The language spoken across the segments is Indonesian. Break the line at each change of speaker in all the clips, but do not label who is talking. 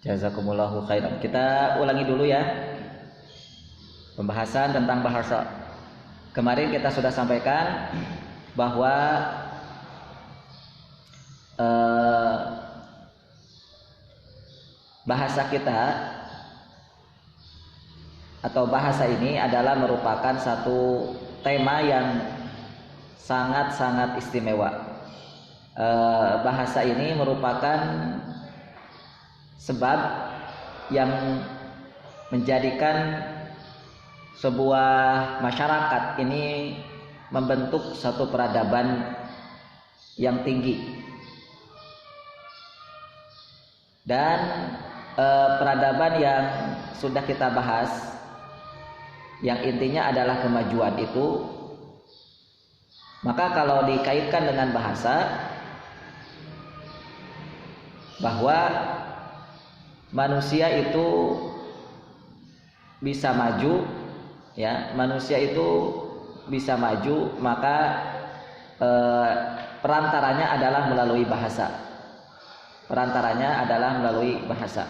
Jazakumullahu khairan. Kita ulangi dulu ya pembahasan tentang bahasa. Kemarin kita sudah sampaikan bahwa bahasa kita atau bahasa ini adalah merupakan satu tema yang sangat-sangat istimewa. Bahasa ini merupakan sebab yang menjadikan sebuah masyarakat ini membentuk satu peradaban yang tinggi, dan peradaban yang sudah kita bahas yang intinya adalah kemajuan itu, maka kalau dikaitkan dengan bahasa, bahwa manusia itu bisa maju, ya, manusia itu bisa maju, maka perantaranya adalah melalui bahasa. Perantaranya adalah melalui bahasa.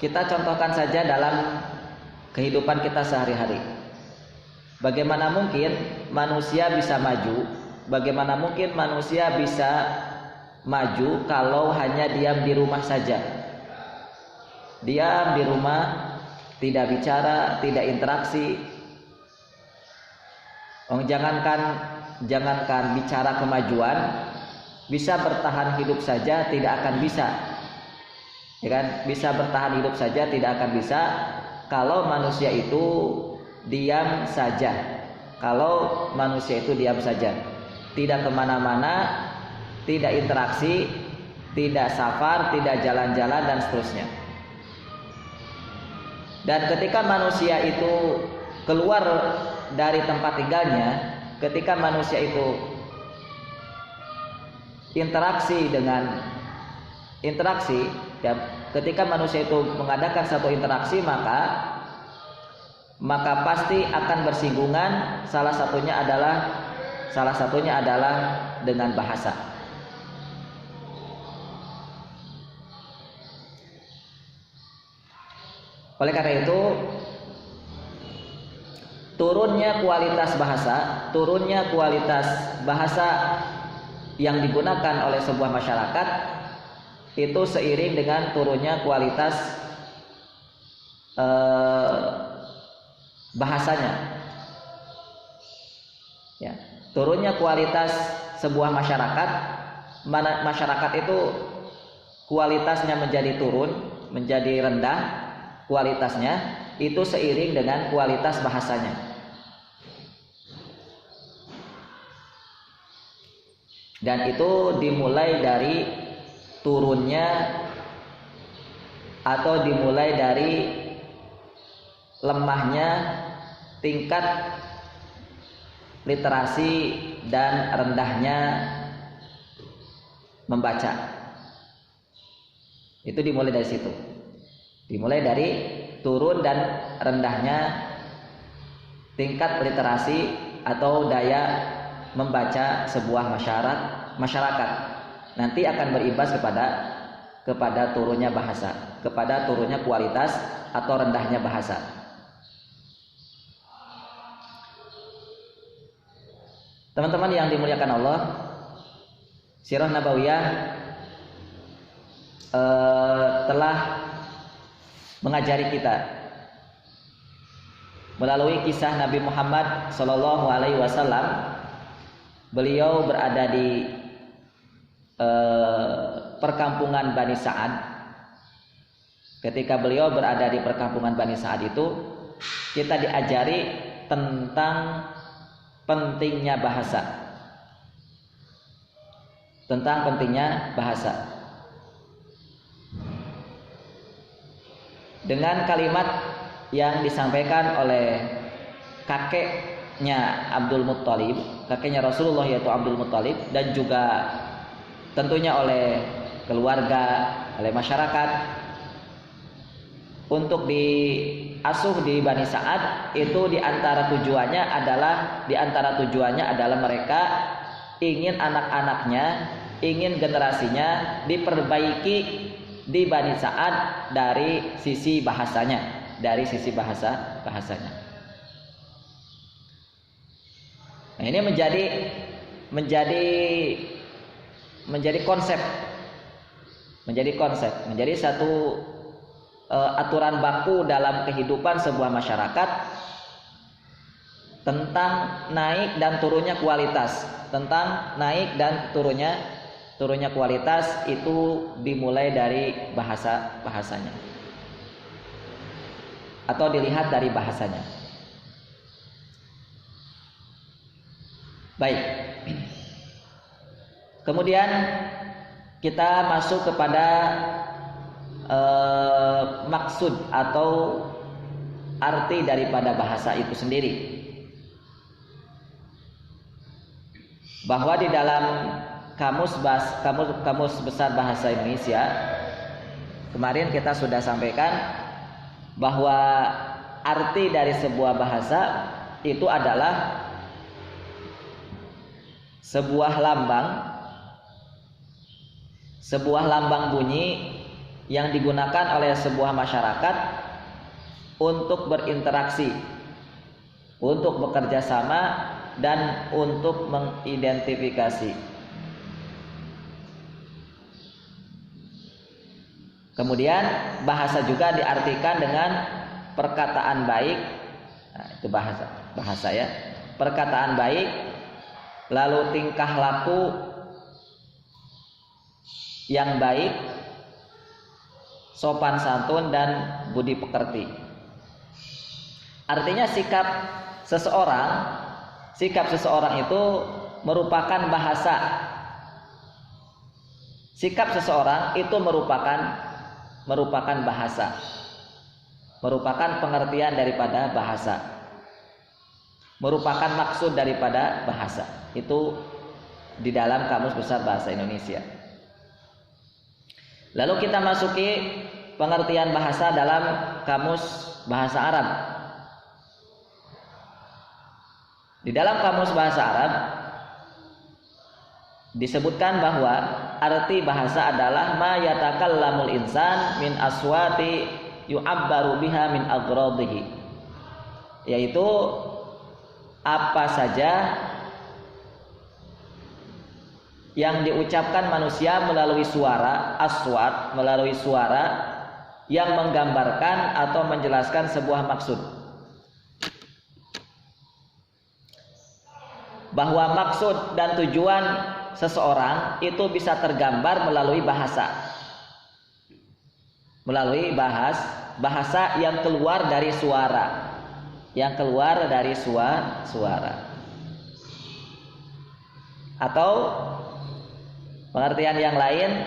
Kita contohkan saja dalam kehidupan kita sehari-hari. Bagaimana mungkin manusia bisa maju? Bagaimana mungkin manusia bisa maju kalau hanya diam di rumah saja? Diam di rumah, tidak bicara, tidak interaksi. Jangankan bicara kemajuan, bisa bertahan hidup saja tidak akan bisa. Ya kan? Bisa bertahan hidup saja tidak akan bisa kalau manusia itu diam saja. Kalau manusia itu diam saja, tidak kemana-mana, tidak interaksi, tidak safar, tidak jalan-jalan, dan seterusnya. Dan ketika manusia itu keluar dari tempat tinggalnya, ketika manusia itu interaksi, ya, ketika manusia itu mengadakan satu interaksi, maka pasti akan bersinggungan. Salah satunya adalah dengan bahasa. Oleh karena itu, turunnya kualitas bahasa yang digunakan oleh sebuah masyarakat itu seiring dengan turunnya kualitas bahasanya. Ya, turunnya kualitas sebuah masyarakat itu kualitasnya menjadi turun, menjadi rendah kualitasnya, itu seiring dengan kualitas bahasanya. Dan itu dimulai dari turunnya atau dimulai dari lemahnya tingkat literasi dan rendahnya membaca. Itu dimulai dari situ. Dimulai dari turun dan rendahnya tingkat literasi atau daya membaca sebuah masyarakat. Nanti akan berimbas kepada turunnya bahasa, kepada turunnya kualitas atau rendahnya bahasa. Teman-teman yang dimuliakan Allah, Sirah Nabawiyah telah mengajari kita melalui kisah Nabi Muhammad SAW. Beliau berada di perkampungan Bani Sa'ad. Ketika beliau berada di perkampungan Bani Sa'ad itu, kita diajari tentang pentingnya bahasa. Tentang pentingnya bahasa. Dengan kalimat yang disampaikan oleh kakeknya Abdul Muttalib, kakeknya Rasulullah yaitu Abdul Muttalib, dan juga tentunya oleh keluarga, oleh masyarakat, untuk diasuh di Bani Sa'ad itu diantara tujuannya adalah mereka ingin anak-anaknya ingin generasinya diperbaiki di Bani Sa'ad dari sisi bahasanya, bahasanya. Nah, ini menjadi konsep, menjadi satu aturan baku dalam kehidupan sebuah masyarakat tentang naik dan turunnya kualitas, turunnya kualitas itu dimulai dari bahasanya atau dilihat dari bahasanya. Baik. Kemudian kita masuk kepada maksud atau arti daripada bahasa itu sendiri. Bahwa di dalam kamus besar bahasa Indonesia kemarin kita sudah sampaikan bahwa arti dari sebuah bahasa itu adalah sebuah lambang bunyi yang digunakan oleh sebuah masyarakat untuk berinteraksi, untuk bekerja sama, dan untuk mengidentifikasi. Kemudian bahasa juga diartikan dengan perkataan baik. Nah, itu bahasa ya. Perkataan baik, lalu tingkah laku yang baik, sopan santun, dan budi pekerti. Artinya sikap seseorang itu merupakan bahasa. Sikap seseorang itu merupakan bahasa, merupakan pengertian daripada bahasa, merupakan maksud daripada bahasa. Itu di dalam Kamus Besar Bahasa Indonesia. Lalu kita masuki pengertian bahasa dalam Kamus Bahasa Arab. Di dalam Kamus Bahasa Arab disebutkan bahwa arti bahasa adalah ma yatakallamul insan min aswati yu'abbaru biha min aghradihi, yaitu apa saja yang diucapkan manusia melalui suara, aswat, melalui suara yang menggambarkan atau menjelaskan sebuah maksud. Bahwa maksud dan tujuan seseorang itu bisa tergambar melalui bahasa. Melalui bahasa yang keluar dari suara. Yang keluar dari suara. Atau pengertian yang lain,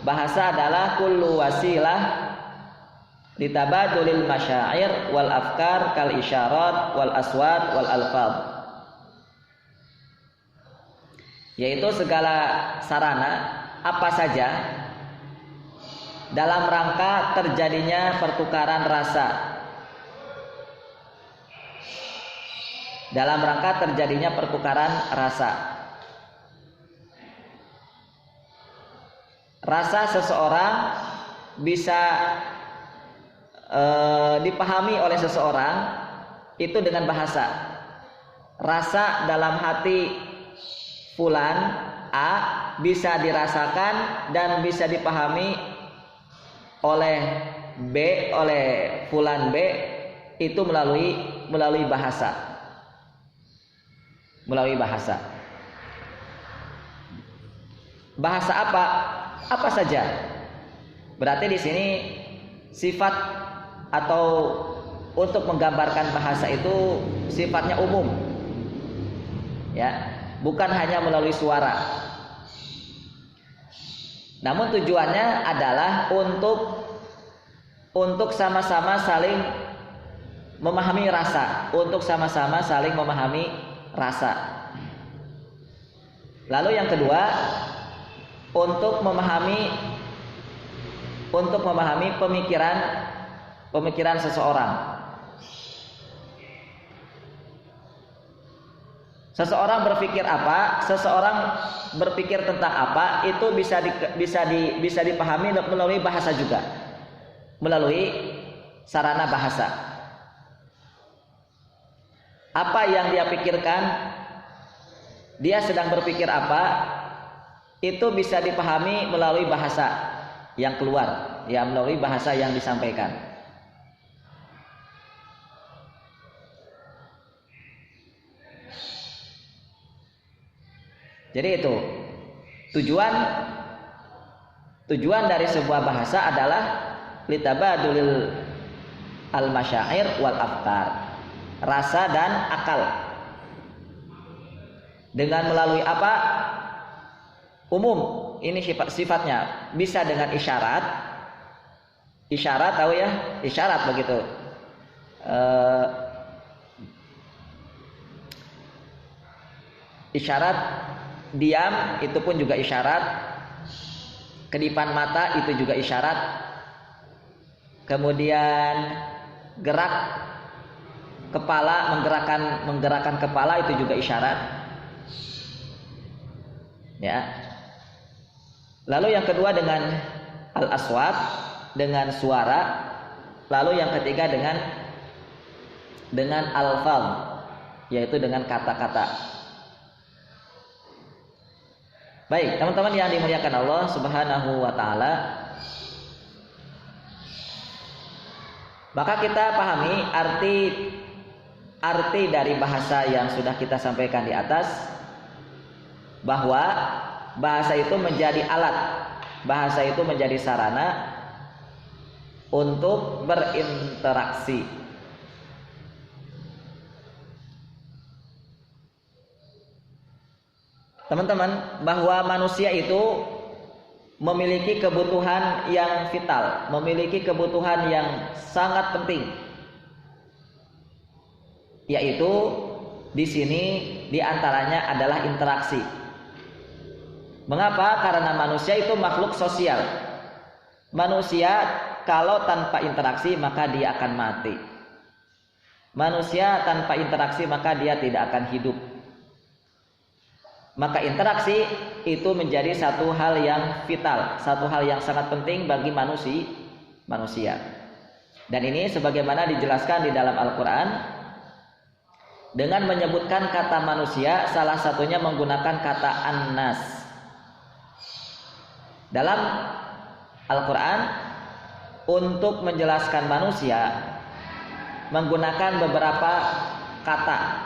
bahasa adalah kullu wasilah litabadulil masyair wal afkar kal isyarat wal aswat wal alfaz, yaitu segala sarana apa saja dalam rangka terjadinya pertukaran rasa, dalam rangka terjadinya pertukaran rasa. Rasa seseorang bisa dipahami oleh seseorang itu dengan bahasa. Rasa dalam hati fulan A bisa dirasakan dan bisa dipahami oleh B, oleh fulan B itu melalui bahasa. Melalui bahasa. Bahasa apa? Apa saja. Berarti di sini sifat atau untuk menggambarkan bahasa itu sifatnya umum. Ya. Bukan hanya melalui suara. Namun tujuannya adalah untuk sama-sama saling memahami rasa, untuk sama-sama saling memahami rasa. Lalu yang kedua, untuk memahami pemikiran seseorang. Seseorang berpikir apa, seseorang berpikir tentang apa, itu bisa dipahami melalui bahasa juga, melalui sarana bahasa. Apa yang dia pikirkan, dia sedang berpikir apa, itu bisa dipahami melalui bahasa yang keluar, ya, melalui bahasa yang disampaikan. Jadi itu tujuan dari sebuah bahasa adalah litabadulil al-masyair wal afkar, rasa dan akal. Dengan melalui apa? Umum, ini sifatnya bisa dengan isyarat. Isyarat tahu ya? Isyarat begitu. Isyarat diam itu pun juga isyarat. Kedipan mata itu juga isyarat. Kemudian gerak kepala, menggerakkan kepala itu juga isyarat. Ya. Lalu yang kedua dengan al-aswat, dengan suara. Lalu yang ketiga dengan al-fal, yaitu dengan kata-kata. Baik, teman-teman yang dimuliakan Allah Subhanahu wa taala, maka kita pahami arti dari bahasa yang sudah kita sampaikan di atas, bahwa bahasa itu menjadi alat, bahasa itu menjadi sarana untuk berinteraksi. Teman-teman, bahwa manusia itu memiliki kebutuhan yang vital, memiliki kebutuhan yang sangat penting, yaitu di sini diantaranya adalah interaksi. Mengapa? Karena manusia itu makhluk sosial. Manusia kalau tanpa interaksi maka dia akan mati. Manusia tanpa interaksi maka dia tidak akan hidup. Maka interaksi itu menjadi satu hal yang vital, satu hal yang sangat penting bagi manusia. Dan ini sebagaimana dijelaskan di dalam Al-Quran, dengan menyebutkan kata manusia, salah satunya menggunakan kata annas. Dalam Al-Quran, untuk menjelaskan manusia menggunakan beberapa kata.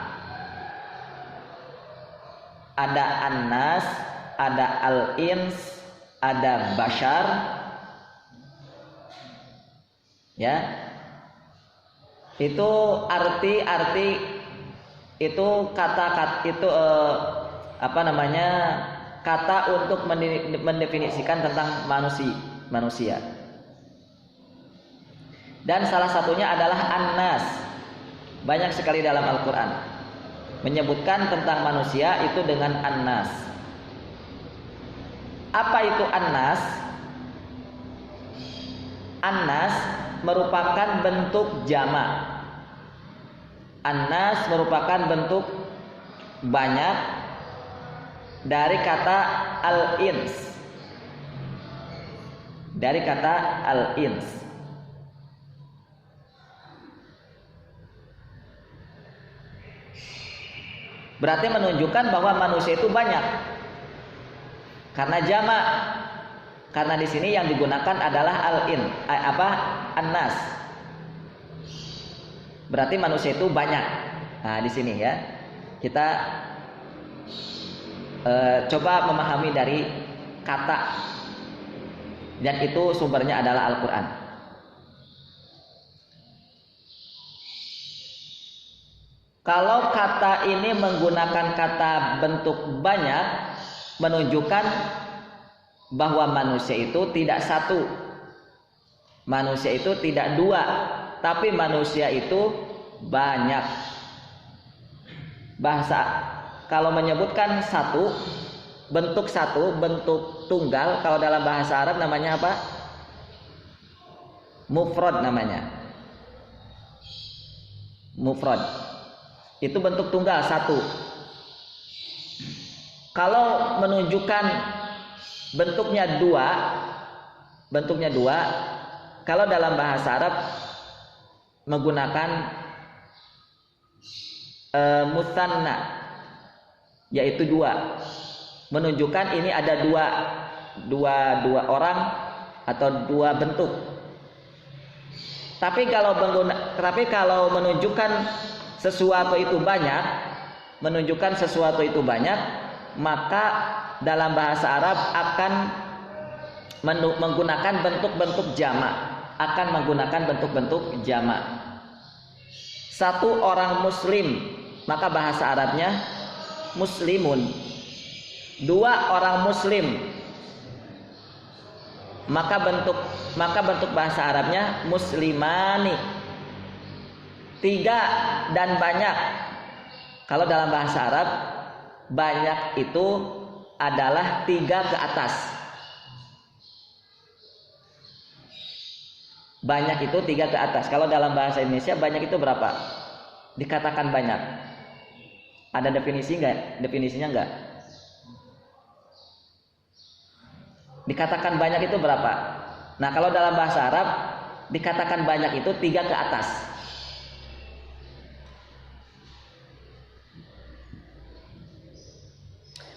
Ada annas, ada al-ins, ada bashar, ya. Itu arti itu kata-kata itu kata untuk mendefinisikan tentang manusia. Dan salah satunya adalah annas. Banyak sekali dalam Al-Quran menyebutkan tentang manusia itu dengan annas. Apa itu annas? Annas merupakan bentuk jamak. Annas merupakan bentuk banyak dari kata al-ins. Dari kata al-ins. Berarti menunjukkan bahwa manusia itu banyak. Karena jamak. Karena di sini yang digunakan adalah annas. Berarti manusia itu banyak. Nah, di sini ya. Kita coba memahami dari kata. Dan itu sumbernya adalah Al-Qur'an. Kalau kata ini menggunakan kata bentuk banyak, menunjukkan bahwa manusia itu tidak satu, manusia itu tidak dua, tapi manusia itu banyak. Bahasa kalau menyebutkan bentuk tunggal, kalau dalam bahasa Arab namanya apa? Mufrad namanya. Mufrad. Itu bentuk tunggal satu. Kalau menunjukkan bentuknya dua, kalau dalam bahasa Arab menggunakan musanna, yaitu dua, menunjukkan ini ada dua orang atau dua bentuk. Tapi kalau menunjukkan sesuatu itu banyak, maka dalam bahasa Arab akan menggunakan bentuk-bentuk jamak. Satu orang muslim, maka bahasa Arabnya muslimun. Dua orang muslim, maka bentuk bahasa Arabnya muslimani. Tiga dan banyak, kalau dalam bahasa Arab banyak itu adalah 3 ke atas. Banyak itu 3 ke atas. Kalau dalam bahasa Indonesia banyak itu berapa? Dikatakan banyak. Ada definisinya enggak? Dikatakan banyak itu berapa? Nah, kalau dalam bahasa Arab dikatakan banyak itu 3 ke atas.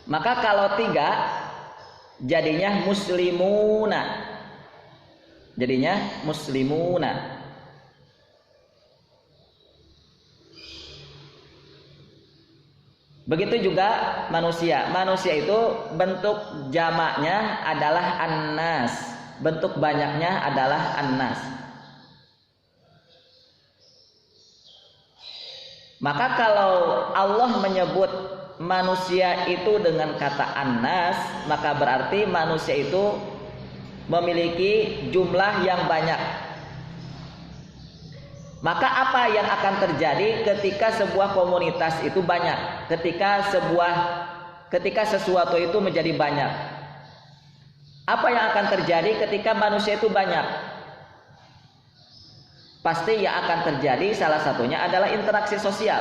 Maka kalau 3 jadinya muslimuna. Begitu juga manusia. Manusia itu bentuk jamaknya adalah annas, bentuk banyaknya adalah annas. Maka kalau Allah menyebut manusia itu dengan kata annas, maka berarti manusia itu memiliki jumlah yang banyak. Maka apa yang akan terjadi ketika sebuah komunitas itu banyak? Ketika sesuatu itu menjadi banyak. Apa yang akan terjadi ketika manusia itu banyak? Pasti yang akan terjadi salah satunya adalah interaksi sosial.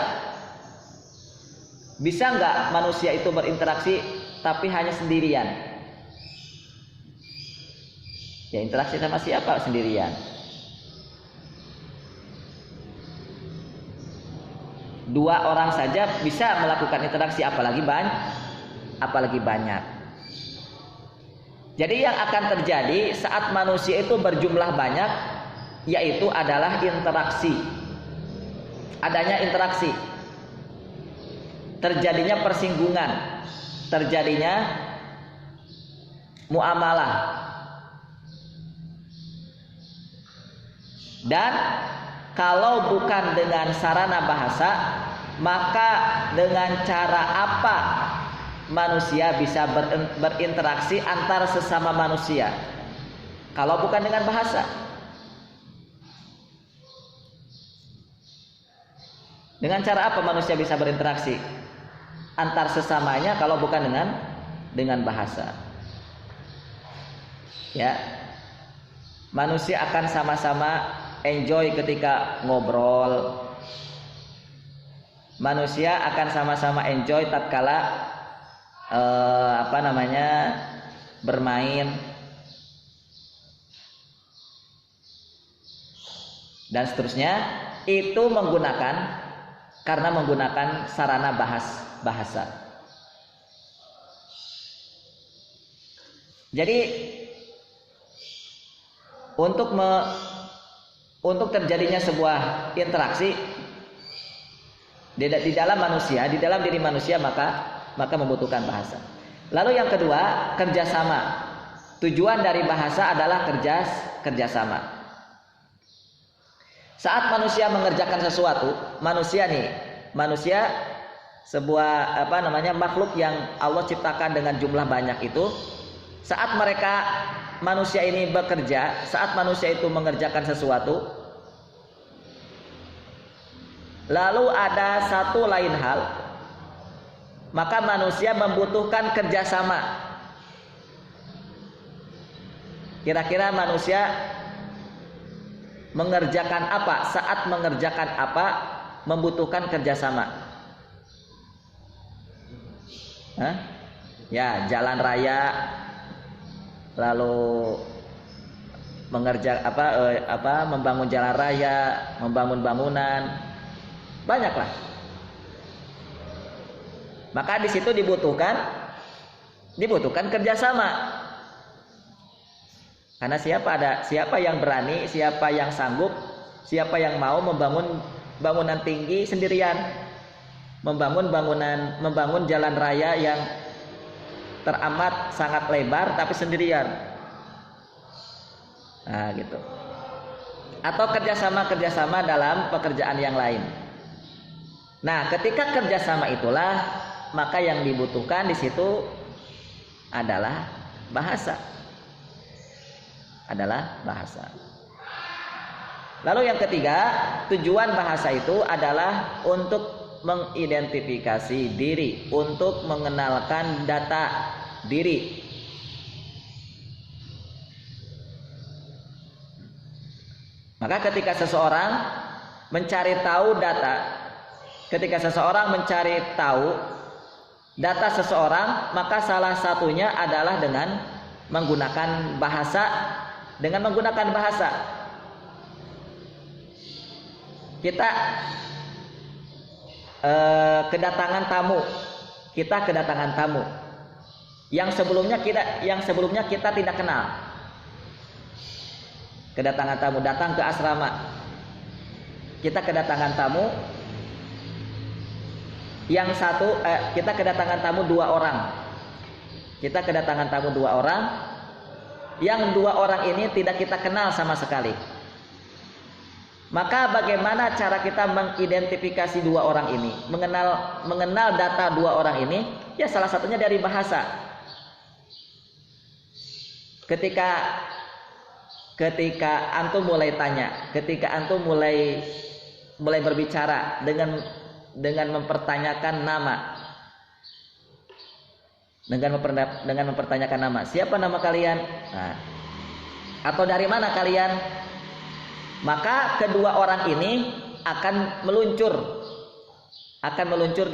Bisa nggak manusia itu berinteraksi tapi hanya sendirian? Ya, interaksi sama siapa sendirian? Dua orang saja bisa melakukan interaksi, apalagi banyak. Jadi yang akan terjadi saat manusia itu berjumlah banyak, yaitu adalah interaksi. Adanya interaksi. Terjadinya persinggungan, terjadinya muamalah. Dan kalau bukan dengan sarana bahasa, maka dengan cara apa manusia bisa berinteraksi antar sesama manusia? Kalau bukan dengan bahasa. Dengan cara apa manusia bisa berinteraksi antar sesamanya kalau bukan dengan bahasa? Ya. Manusia akan sama-sama enjoy ketika ngobrol. Manusia akan sama-sama enjoy tatkala bermain dan seterusnya. Itu karena menggunakan sarana bahasa. Jadi untuk terjadinya sebuah interaksi di dalam manusia, di dalam diri manusia, maka membutuhkan bahasa. Lalu yang kedua, kerjasama. Tujuan dari bahasa adalah kerjasama. Saat manusia mengerjakan sesuatu, manusia sebuah makhluk yang Allah ciptakan dengan jumlah banyak itu, saat manusia ini bekerja, saat manusia itu mengerjakan sesuatu, lalu ada satu lain hal, maka manusia membutuhkan kerjasama. Kira-kira manusia mengerjakan apa? Saat mengerjakan apa membutuhkan kerjasama? Ya, jalan raya, lalu membangun jalan raya, membangun bangunan, banyaklah. Maka di situ dibutuhkan kerjasama. Karena siapa yang berani, siapa yang sanggup, siapa yang mau membangun bangunan tinggi sendirian, membangun jalan raya yang teramat sangat lebar tapi sendirian. Nah, gitu. Atau kerjasama dalam pekerjaan yang lain. Nah, ketika kerjasama itulah, maka yang dibutuhkan di situ adalah bahasa. Lalu yang ketiga, tujuan bahasa itu adalah untuk mengidentifikasi diri, untuk mengenalkan data diri. Maka ketika seseorang mencari tahu data seseorang, maka salah satunya adalah dengan menggunakan bahasa. Kita kedatangan tamu yang sebelumnya kita tidak kenal. Kedatangan tamu datang ke asrama. Kita kedatangan tamu kita kedatangan tamu dua orang. Yang dua orang ini tidak kita kenal sama sekali. Maka bagaimana cara kita mengidentifikasi dua orang ini, mengenal data dua orang ini? Ya, salah satunya dari bahasa. Ketika antum mulai tanya, ketika antum mulai berbicara dengan mempertanyakan nama, dengan mempertanyakan nama, siapa nama kalian? Nah, atau dari mana kalian? Maka kedua orang ini akan meluncur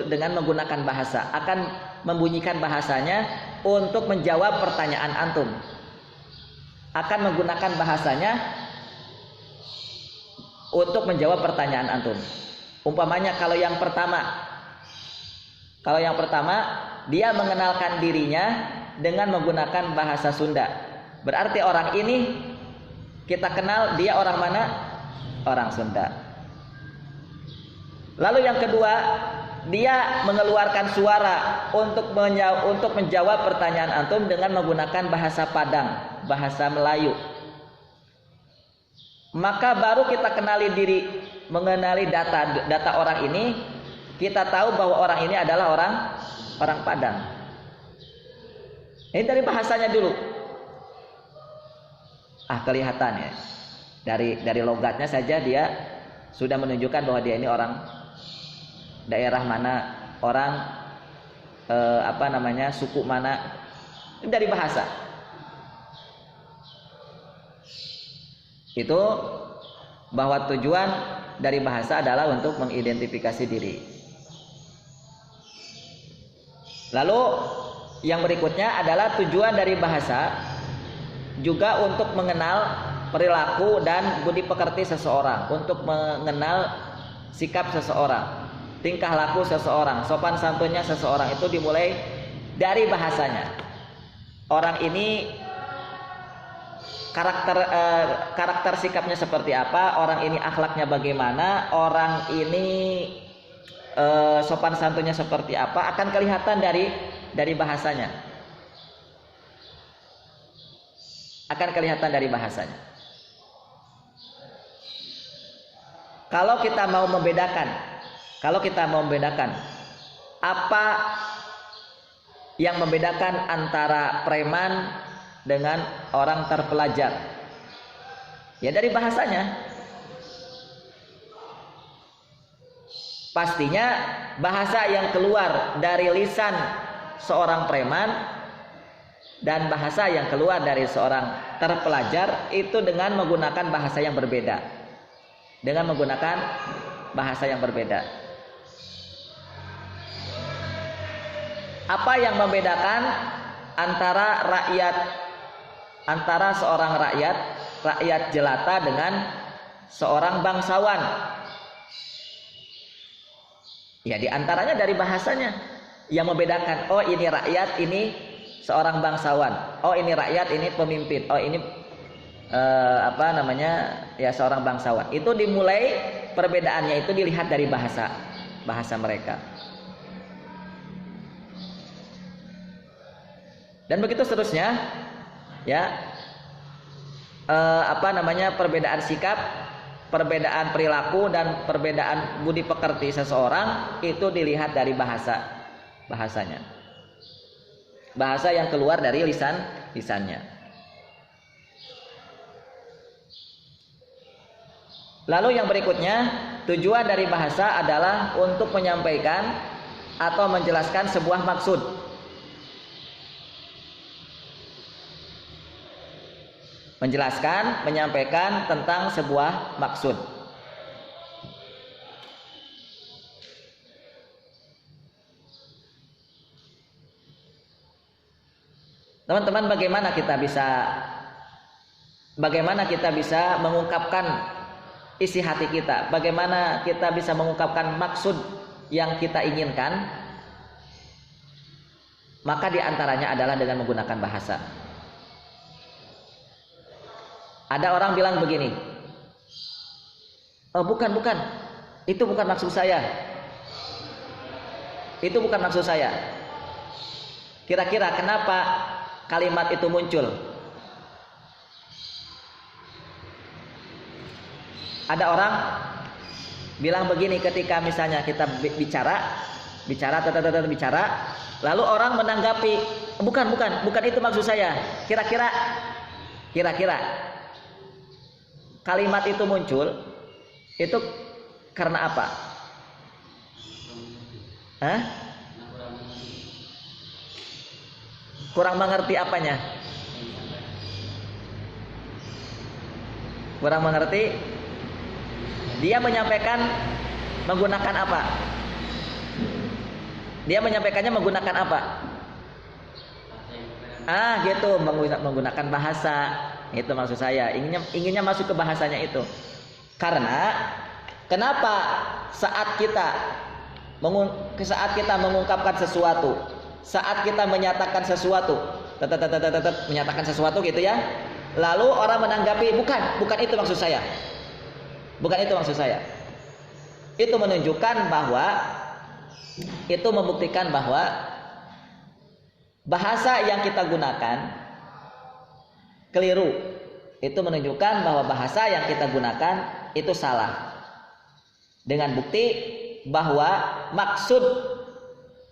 dengan menggunakan bahasa, akan membunyikan bahasanya untuk menjawab pertanyaan antum. Akan menggunakan bahasanya untuk menjawab pertanyaan antum. Umpamanya kalau yang pertama dia mengenalkan dirinya dengan menggunakan bahasa Sunda. Berarti orang ini kita kenal dia orang mana? Orang Sunda. Lalu yang kedua, dia mengeluarkan suara untuk menjawab pertanyaan antum dengan menggunakan bahasa Padang, bahasa Melayu. Maka baru kita mengenali data orang ini, kita tahu bahwa orang ini adalah orang Padang. Ini dari bahasanya dulu. Kelihatan ya. Dari logatnya saja dia sudah menunjukkan bahwa dia ini orang daerah mana, orang suku mana. Ini dari bahasa. Itu bahwa tujuan dari bahasa adalah untuk mengidentifikasi diri. Lalu yang berikutnya adalah tujuan dari bahasa juga untuk mengenal perilaku dan budi pekerti seseorang, untuk mengenal sikap seseorang, tingkah laku seseorang, sopan santunnya seseorang. Itu dimulai dari bahasanya. Orang ini karakter sikapnya seperti apa, orang ini akhlaknya bagaimana, orang ini sopan santunnya seperti apa, akan kelihatan dari bahasanya. Akan kelihatan dari bahasanya. Kalau kita mau membedakan apa yang membedakan antara preman dengan orang terpelajar, ya dari bahasanya. Pastinya bahasa yang keluar dari lisan seorang preman dan bahasa yang keluar dari seorang terpelajar itu dengan menggunakan bahasa yang berbeda. Apa yang membedakan antara seorang rakyat jelata dengan seorang bangsawan? Ya, di antaranya dari bahasanya yang membedakan. Oh, ini rakyat, ini seorang bangsawan. Oh, ini rakyat, ini pemimpin. Oh, ini ya seorang bangsawan. Itu dimulai perbedaannya itu dilihat dari bahasa mereka. Dan begitu seterusnya, ya. Perbedaan sikap, perbedaan perilaku dan perbedaan budi pekerti seseorang itu dilihat dari bahasanya. Bahasa yang keluar dari lisannya. Lalu yang berikutnya, tujuan dari bahasa adalah untuk menyampaikan atau menjelaskan sebuah maksud. Menyampaikan tentang sebuah maksud. Teman-teman, bagaimana kita bisa mengungkapkan isi hati kita? Bagaimana kita bisa mengungkapkan maksud yang kita inginkan? Maka diantaranya adalah dengan menggunakan bahasa. Ada orang bilang begini, oh bukan, itu bukan maksud saya. Kira-kira kenapa kalimat itu muncul? Ada orang bilang begini ketika misalnya kita bicara, lalu orang menanggapi, bukan itu maksud saya. Kira-kira kalimat itu muncul itu karena apa? Kurang mengerti apanya? Kurang mengerti. Dia menyampaikan menggunakan apa? Dia menyampaikannya menggunakan apa? Gitu, menggunakan bahasa. Itu maksud saya. Inginnya masuk ke bahasanya itu. Karena kenapa saat kita mengungkapkan sesuatu, saat kita menyatakan sesuatu, menyatakan sesuatu gitu ya, lalu orang menanggapi bukan itu maksud saya. Itu menunjukkan bahwa, itu membuktikan bahwa bahasa yang kita gunakan keliru. Itu menunjukkan bahwa bahasa yang kita gunakan itu salah. Dengan bukti bahwa maksud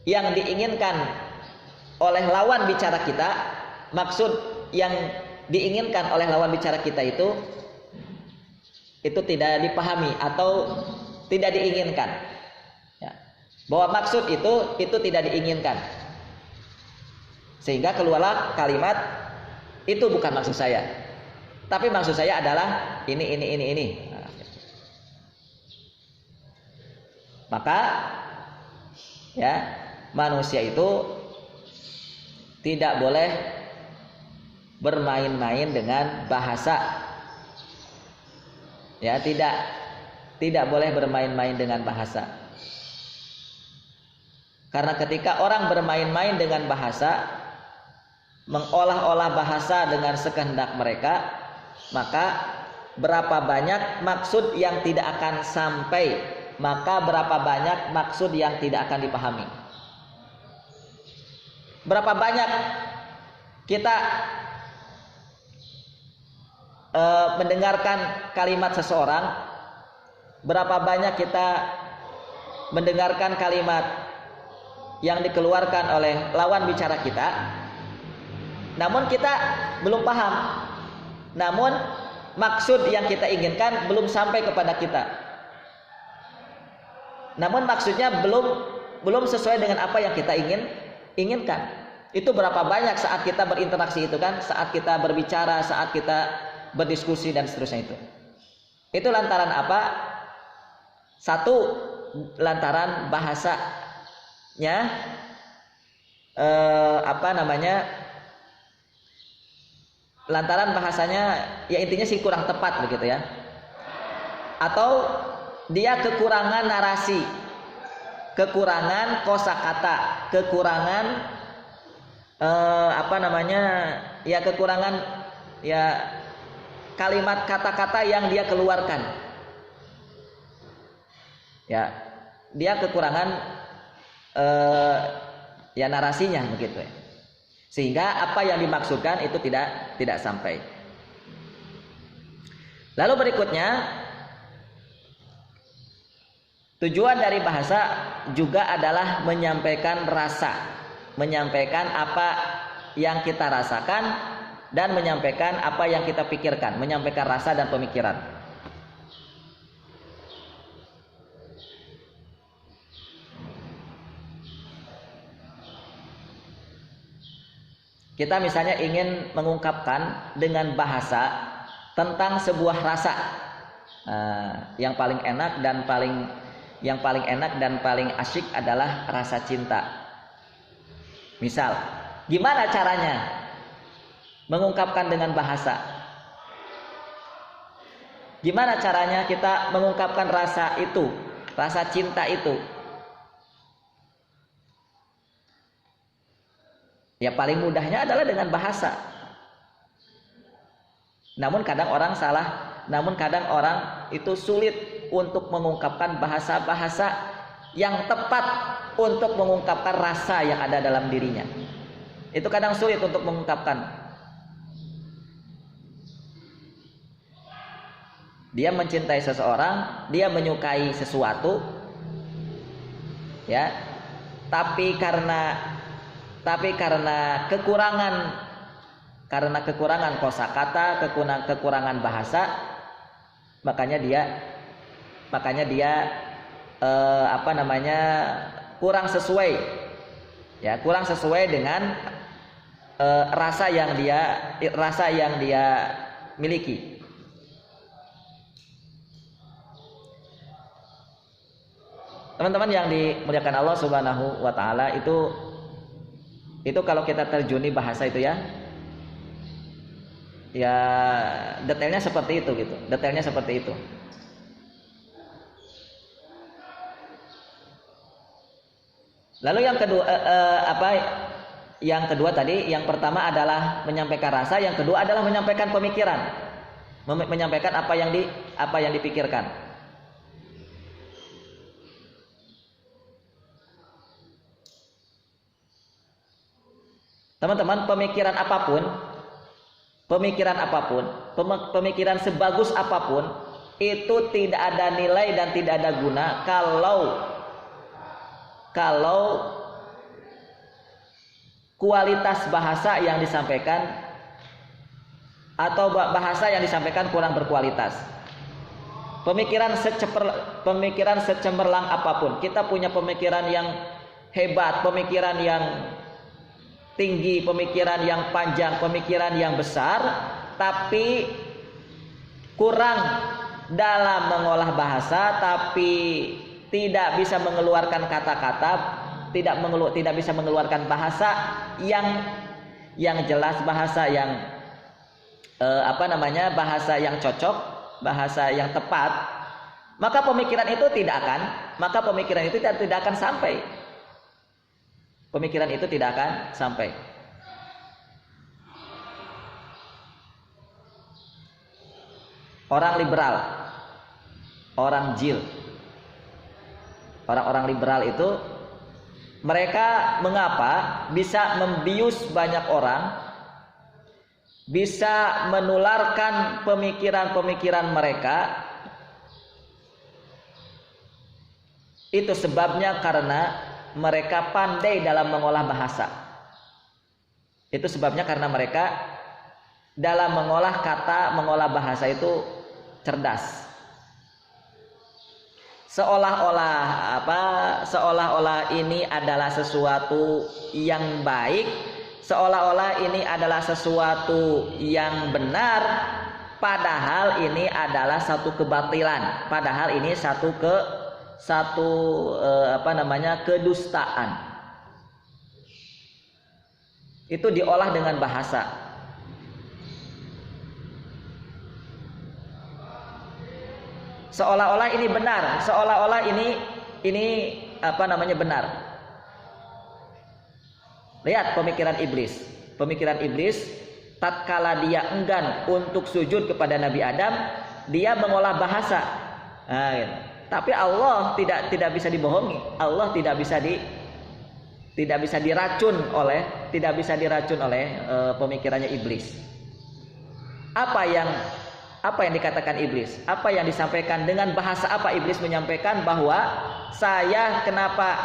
yang diinginkan oleh lawan bicara kita, itu tidak dipahami atau tidak diinginkan. Ya. Bahwa maksud itu tidak diinginkan. Sehingga keluarlah kalimat, itu bukan maksud saya. Tapi maksud saya adalah ini. Maka ya, manusia itu tidak boleh bermain-main dengan bahasa. Ya, tidak boleh bermain-main dengan bahasa. Karena ketika orang bermain-main dengan bahasa, mengolah-olah bahasa dengan sekehendak mereka, maka berapa banyak maksud yang tidak akan sampai, maka berapa banyak maksud yang tidak akan dipahami. Berapa banyak kita mendengarkan kalimat seseorang, berapa banyak kita mendengarkan kalimat yang dikeluarkan oleh lawan bicara kita, namun kita belum paham, namun maksud yang kita inginkan belum sampai kepada kita, namun maksudnya belum sesuai dengan apa yang kita inginkan. Itu berapa banyak saat kita berinteraksi itu kan, saat kita berbicara, saat kita berdiskusi dan seterusnya itu lantaran apa? Satu, lantaran bahasanya apa namanya, lantaran bahasanya ya intinya sih kurang tepat begitu ya, atau dia kekurangan narasi, kekurangan kosakata, kekurangan apa namanya, ya kekurangan ya kalimat kata-kata yang dia keluarkan, ya dia kekurangan ya narasinya begitu ya, sehingga apa yang dimaksudkan itu tidak sampai. Lalu berikutnya, tujuan dari bahasa juga adalah menyampaikan rasa, menyampaikan apa yang kita rasakan dan menyampaikan apa yang kita pikirkan, menyampaikan rasa dan pemikiran. Kita misalnya ingin mengungkapkan dengan bahasa tentang sebuah rasa, yang paling enak dan paling asyik adalah rasa cinta. Misal, gimana caranya mengungkapkan dengan bahasa? Gimana caranya kita mengungkapkan rasa itu, rasa cinta itu? Ya paling mudahnya adalah dengan bahasa. Namun kadang orang salah, namun kadang orang itu sulit untuk mengungkapkan bahasa-bahasa yang tepat untuk mengungkapkan rasa yang ada dalam dirinya. Itu kadang sulit untuk mengungkapkan. Dia mencintai seseorang, dia menyukai sesuatu, ya, tapi karena kekurangan kosakata, kekurangan bahasa, makanya dia apa namanya, kurang sesuai dengan rasa yang dia miliki. Teman-teman yang dimuliakan Allah Subhanahu wa taala, itu kalau kita terjuni bahasa itu ya detailnya seperti itu gitu. Detailnya seperti itu. Lalu yang kedua yang kedua tadi, yang pertama adalah menyampaikan rasa, yang kedua adalah menyampaikan pemikiran. Menyampaikan apa yang dipikirkan. Teman-teman, pemikiran pemikiran sebagus apapun itu tidak ada nilai dan tidak ada guna kalau kualitas bahasa yang disampaikan atau bahasa yang disampaikan kurang berkualitas. Pemikiran secemerlang apapun, kita punya pemikiran yang hebat, pemikiran yang tinggi, pemikiran yang panjang, pemikiran yang besar, tapi kurang dalam mengolah bahasa, tapi tidak bisa mengeluarkan kata-kata, tidak bisa mengeluarkan bahasa yang jelas, bahasa yang bahasa yang cocok, bahasa yang tepat, maka pemikiran itu tidak akan sampai. Pemikiran itu tidak akan sampai. Orang liberal, orang jil, orang-orang liberal itu, mereka mengapa bisa membius banyak orang, bisa menularkan pemikiran-pemikiran mereka? Itu sebabnya karena mereka pandai dalam mengolah bahasa. Itu sebabnya karena mereka dalam mengolah kata, mengolah bahasa itu cerdas. Seolah-olah ini adalah sesuatu yang baik, seolah-olah ini adalah sesuatu yang benar, padahal ini adalah satu kebatilan, padahal ini kedustaan. itu diolah dengan bahasa. Seolah-olah ini benar, seolah-olah ini benar. Lihat pemikiran iblis. Pemikiran iblis tatkala dia enggan untuk sujud kepada Nabi Adam, dia mengolah bahasa. Nah, gitu. Tapi Allah tidak bisa dibohongi. Allah tidak bisa diracun oleh pemikirannya iblis. Apa yang dikatakan iblis? Apa yang disampaikan dengan bahasa apa iblis menyampaikan bahwa saya kenapa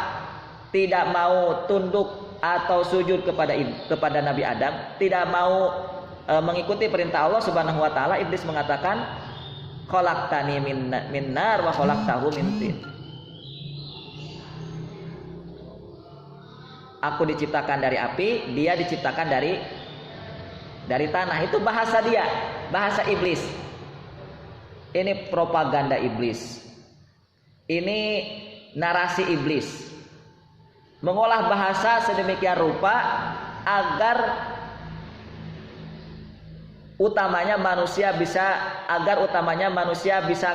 tidak mau tunduk atau sujud kepada Nabi Adam, tidak mau mengikuti perintah Allah Subhanahu wa taala? Iblis mengatakan khalaqtani min nar wa khalaqtahu min tin. Aku diciptakan dari api, dia diciptakan dari tanah. Itu bahasa dia, bahasa iblis. Ini propaganda iblis. Ini narasi iblis. Mengolah bahasa sedemikian rupa agar utamanya manusia bisa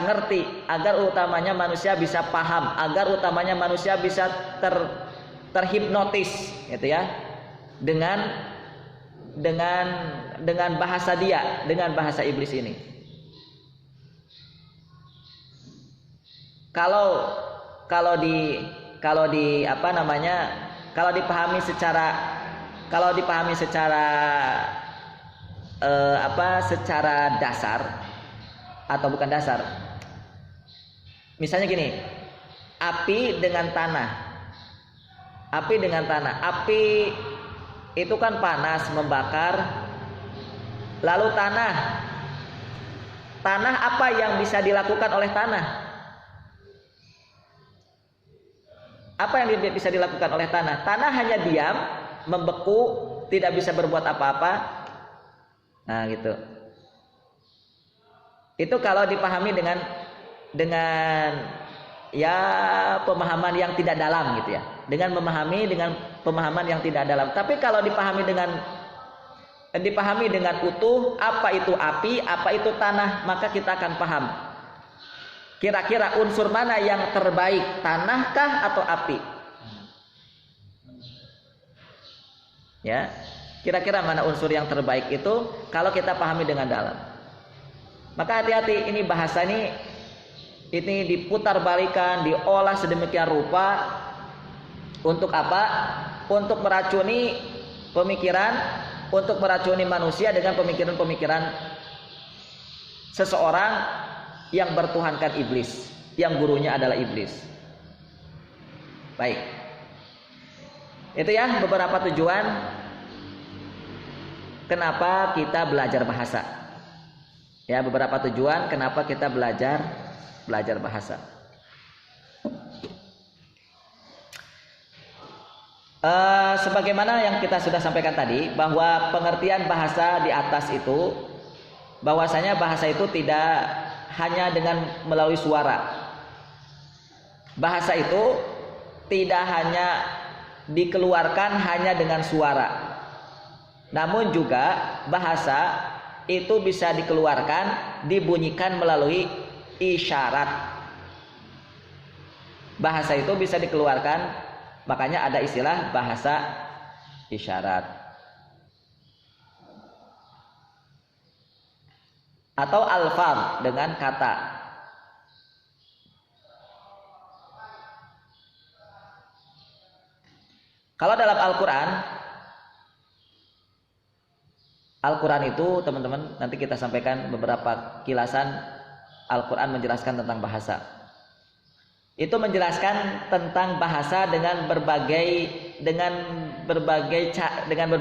ngerti, agar utamanya manusia bisa paham, agar utamanya manusia bisa terhipnotis, gitu ya, dengan bahasa dia, dengan bahasa iblis ini. Kalau dipahami secara dasar atau bukan dasar. Misalnya gini, api dengan tanah. Api itu kan panas, membakar. Lalu tanah apa yang bisa dilakukan oleh tanah? Apa yang bisa dilakukan oleh tanah? Tanah hanya diam, membeku, tidak bisa berbuat apa-apa. Nah, gitu. Itu kalau dipahami dengan ya pemahaman yang tidak dalam, gitu ya. Dengan pemahaman yang tidak dalam. Tapi kalau dipahami dengan utuh, apa itu api, apa itu tanah, maka kita akan paham. Kira-kira unsur mana yang terbaik, tanahkah atau api? Ya, kira-kira mana unsur yang terbaik itu kalau kita pahami dengan dalam. Maka hati-hati, ini bahasa ini diputar balikan, diolah sedemikian rupa untuk apa? Untuk meracuni pemikiran, untuk meracuni manusia dengan pemikiran-pemikiran seseorang yang bertuhankan iblis, yang gurunya adalah iblis. Baik. Itu ya beberapa tujuan kenapa kita belajar bahasa. Ya, beberapa tujuan kenapa kita belajar bahasa. Sebagaimana yang kita sudah sampaikan tadi, bahwa pengertian bahasa di atas itu, bahwasanya bahasa itu tidak hanya dengan melalui suara. Bahasa itu tidak hanya dikeluarkan hanya dengan suara, namun juga bahasa itu bisa dikeluarkan, dibunyikan melalui isyarat. Bahasa itu bisa dikeluarkan, makanya ada istilah bahasa isyarat. Atau alfaz dengan kata. Kalau dalam Al-Quran itu teman-teman, nanti kita sampaikan beberapa kilasan. Al-Quran menjelaskan tentang bahasa. Itu menjelaskan tentang bahasa dengan berbagai cara, dengan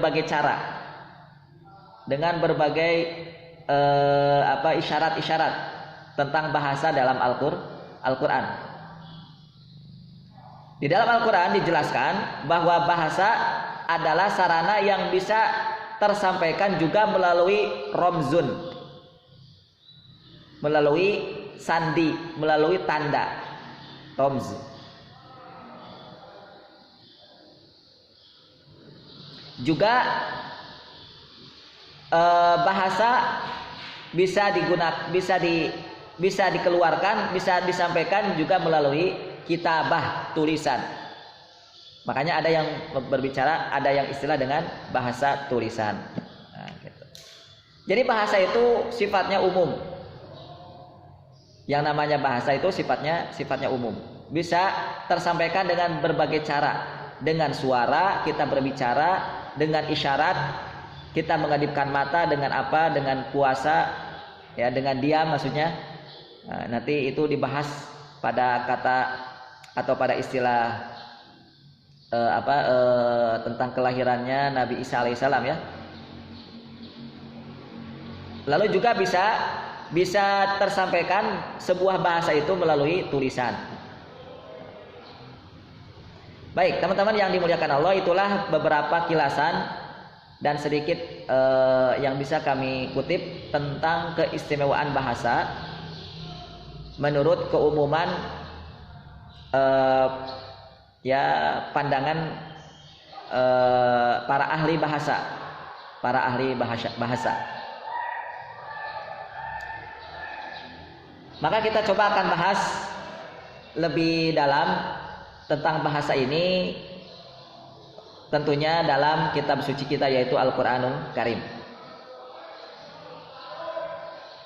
berbagai isyarat-isyarat tentang bahasa dalam Al-Quran. Di dalam Al-Quran dijelaskan bahwa bahasa adalah sarana yang bisa tersampaikan juga melalui romzun, melalui sandi, melalui tanda romz. Juga bahasa bisa digunakan, bisa dikeluarkan, bisa disampaikan juga melalui kitabah, tulisan. Makanya ada yang berbicara, ada yang istilah dengan bahasa tulisan. Nah, gitu. Jadi bahasa itu sifatnya umum. Yang namanya bahasa itu sifatnya umum. Bisa tersampaikan dengan berbagai cara. Dengan suara kita berbicara, dengan isyarat kita mengedipkan mata, dengan apa? Dengan puasa, ya, dengan diam maksudnya. Nah, nanti itu dibahas pada kata atau pada istilah tentang kelahirannya Nabi Isa alaihissalam, ya. Lalu juga bisa tersampaikan sebuah bahasa itu melalui tulisan. Baik, teman-teman yang dimuliakan Allah, itulah beberapa kilasan dan sedikit yang bisa kami kutip tentang keistimewaan bahasa menurut keumuman pandangan para ahli bahasa. Maka kita coba akan bahas lebih dalam tentang bahasa ini, tentunya dalam kitab suci kita yaitu Al-Qur'anul Karim.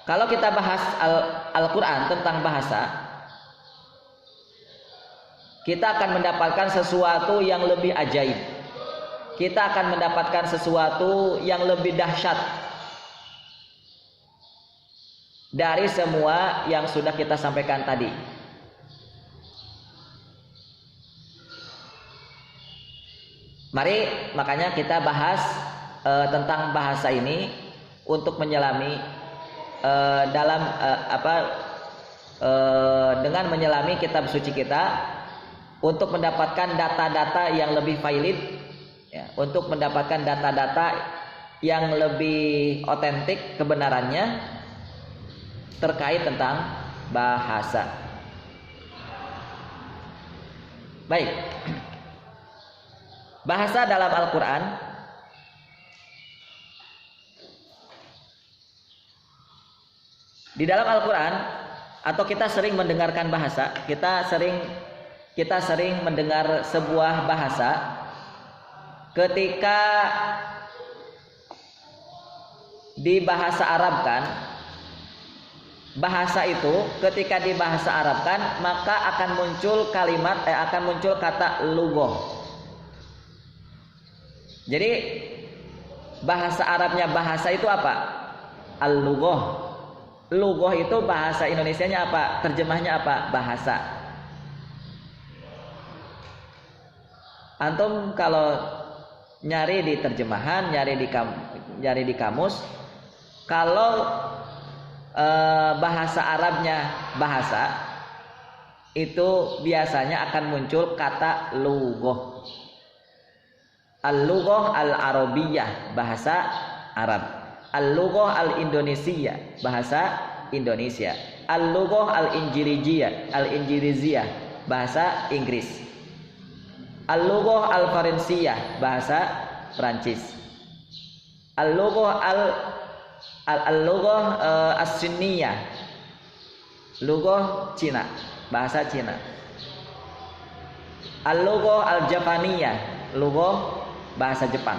Kalau kita bahas Al-Qur'an tentang bahasa, kita akan mendapatkan sesuatu yang lebih ajaib. Kita akan mendapatkan sesuatu yang lebih dahsyat dari semua yang sudah kita sampaikan tadi. Mari makanya kita bahas tentang bahasa ini untuk menyelami dengan menyelami kitab suci kita untuk mendapatkan data-data yang lebih valid, ya, untuk mendapatkan data-data yang lebih otentik kebenarannya terkait tentang bahasa. Baik. Bahasa dalam Al-Qur'an di dalam Al-Qur'an, atau kita sering mendengarkan bahasa, kita sering mendengar sebuah bahasa ketika dibahasa Arabkan. Bahasa itu ketika dibahasa Arabkan, maka akan muncul kata lughah. Jadi bahasa Arabnya bahasa itu apa? Al-lughah. Lughah itu bahasa Indonesianya apa? Terjemahnya apa? Bahasa. Antum kalau nyari di terjemahan, nyari di kamus, kalau bahasa Arabnya bahasa, itu biasanya akan muncul kata lughah. Al-lughah al-arabiyah, bahasa Arab. Al-lughah al-Indonesia, bahasa Indonesia. Al-lughah al-Injiriziyah, bahasa Inggris. Al-lughah al-Faransiyah, bahasa Prancis. Al-lughah as-Sunniyah, lughah Cina, bahasa Cina. Al-lughah al-Japaniyah, lughah bahasa Jepang.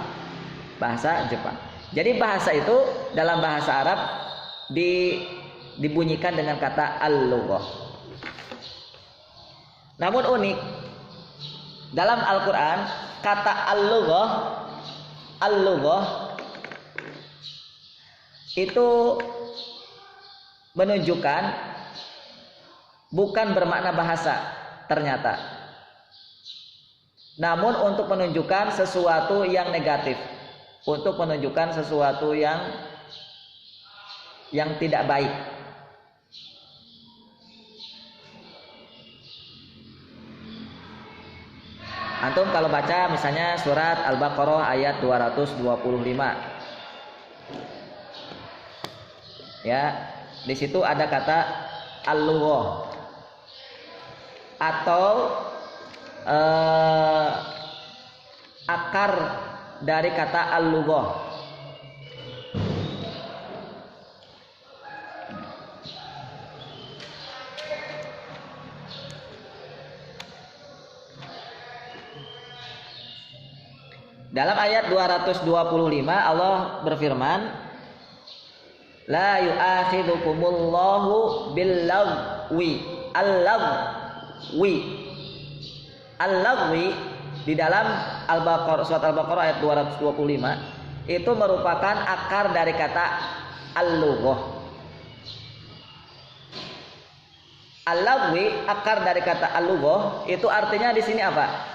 Jadi bahasa itu dalam bahasa Arab dibunyikan dengan kata al-lughah. Namun unik, dalam Al-Qur'an kata al-lughah itu menunjukkan bukan bermakna bahasa ternyata, namun untuk menunjukkan sesuatu yang negatif, untuk menunjukkan sesuatu yang tidak baik. Antum kalau baca misalnya surat Al-Baqarah ayat 225, ya, di situ ada kata al-lughah akar dari kata al-lughah. Dalam ayat 225 Allah berfirman, la yu'akhidukumullahu billagwi. Al-lagwi di dalam Al-Baqarah, surat Al-Baqarah ayat 225 itu merupakan akar dari kata al-lughah. Al-lagwi, akar dari kata al-lughah, itu artinya di sini apa?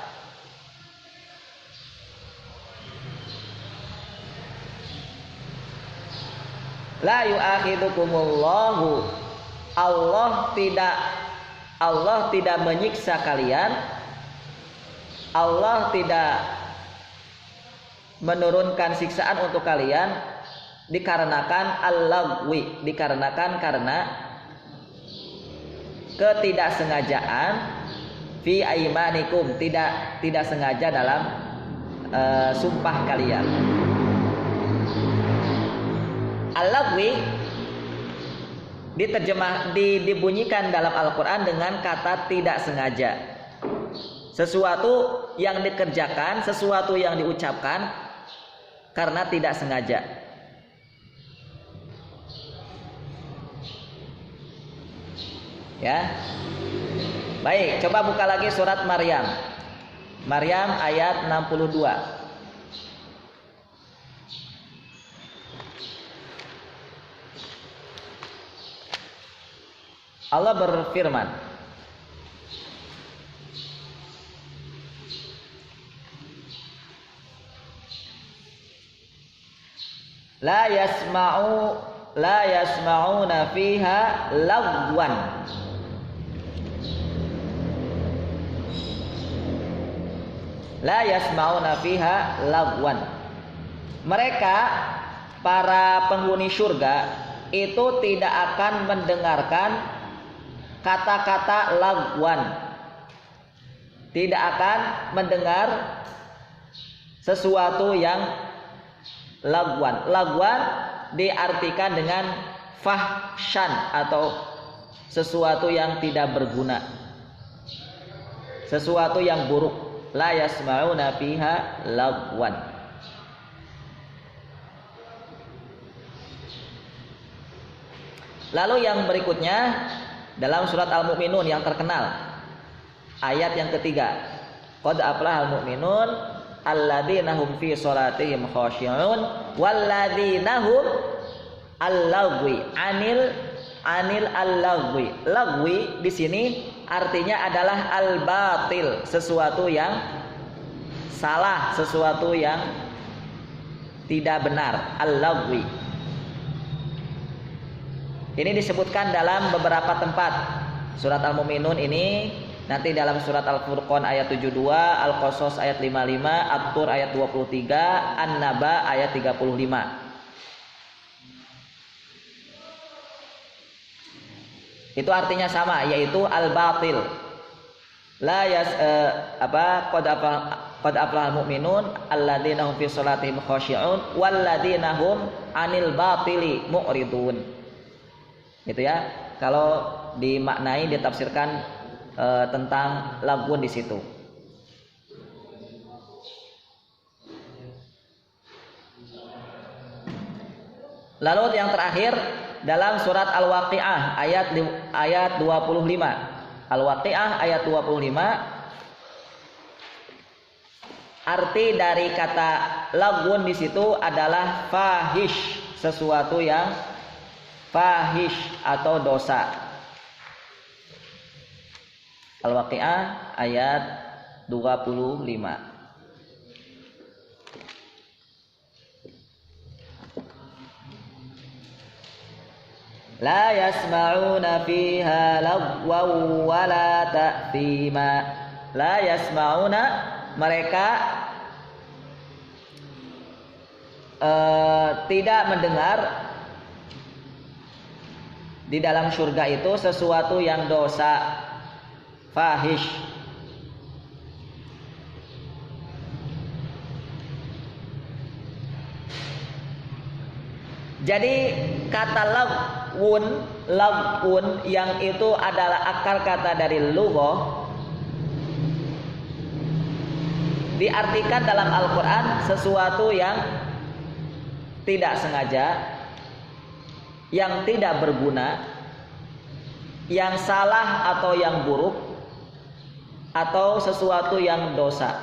La yu'akhidukumullahu, Allah tidak menyiksa kalian, Allah tidak menurunkan siksaan untuk kalian dikarenakan al-lagwi, karena ketidaksengajaan fi aimanikum, tidak sengaja dalam sumpah kalian. Al-lagwi dibunyikan dalam Al-Quran dengan kata tidak sengaja. Sesuatu yang dikerjakan, sesuatu yang diucapkan karena tidak sengaja. Ya. Baik, coba buka lagi surat Maryam. Maryam ayat 62. Allah berfirman, la yasma'una fiha lagwan. La yasma'una fiha lagwan. Mereka, para penghuni surga, itu tidak akan mendengarkan kata-kata lagwan, tidak akan mendengar sesuatu yang lagwan. Lagwan diartikan dengan fahsyan atau sesuatu yang tidak berguna, sesuatu yang buruk. La yasma'una fiha lagwan. Lalu yang berikutnya dalam surat Al-Mu'minun yang terkenal, ayat yang ketiga, qad aflahal mu'minun alladzina hum fi sholatihim khashi'un walladzina hum al-lagwi anil al-lagwi. Lagwi di sini artinya adalah al-batil, sesuatu yang salah, sesuatu yang tidak benar, al-lagwi. Ini disebutkan dalam beberapa tempat. Surat Al-Mu'minun ini, nanti dalam surat Al-Furqan ayat 72, Al-Qasas ayat 55, At-Tur ayat 23, An-Naba ayat 35. Itu artinya sama, yaitu al-batil. Qad aflahal mu'minun alladzina hum fi sholatihim khashi'un walladzina hum anil batili mu'ridun. Gitu ya. Kalau dimaknai, ditafsirkan tentang lagwan di situ. Lalu yang terakhir dalam surat Al-Waqi'ah ayat 25. Al-Waqi'ah ayat 25. Arti dari kata lagwan di situ adalah fahish, sesuatu yang fahish atau dosa. Al-Waqi'ah ayat 25. La yasma'una fiha lagwan wala ta'thima. La yasma'una, mereka tidak mendengar di dalam surga itu sesuatu yang dosa, fahish. Jadi kata lagwun yang itu adalah akar kata dari lughah, diartikan dalam Al-Quran sesuatu yang tidak sengaja, yang tidak berguna, yang salah atau yang buruk, atau sesuatu yang dosa.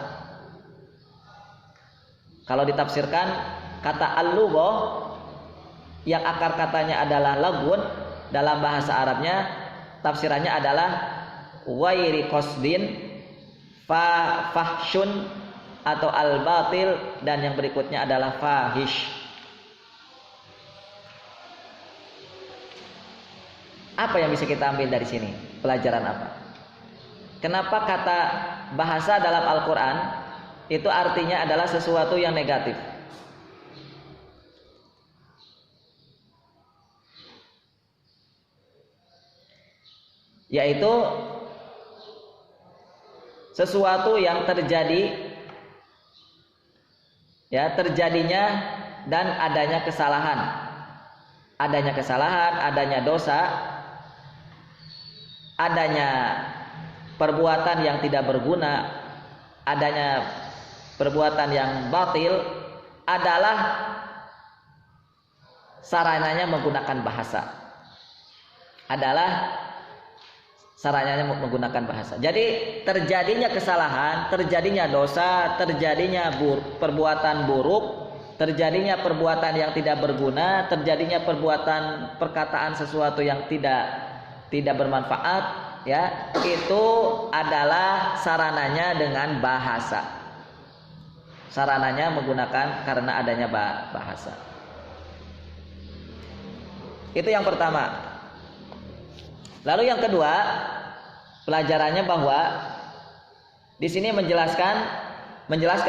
Kalau ditafsirkan kata al-lughah yang akar katanya adalah lagwun, dalam bahasa Arabnya tafsirannya adalah ghairi qasdin, fahsyun atau al-batil, dan yang berikutnya adalah fahish. Apa yang bisa kita ambil dari sini? Pelajaran apa? Kenapa kata bahasa dalam Al-Quran itu artinya adalah sesuatu yang negatif? Yaitu sesuatu yang terjadi, ya, terjadinya dan adanya kesalahan, adanya dosa, adanya perbuatan yang tidak berguna, adanya perbuatan yang batil, adalah sarananya menggunakan bahasa. Jadi terjadinya kesalahan, terjadinya dosa, terjadinya perbuatan buruk, terjadinya perbuatan yang tidak berguna, terjadinya perkataan sesuatu yang tidak bermanfaat, ya, itu adalah sarananya dengan bahasa. Sarananya menggunakan karena adanya bahasa. Itu yang pertama. Lalu yang kedua, pelajarannya bahwa di sini menjelaskan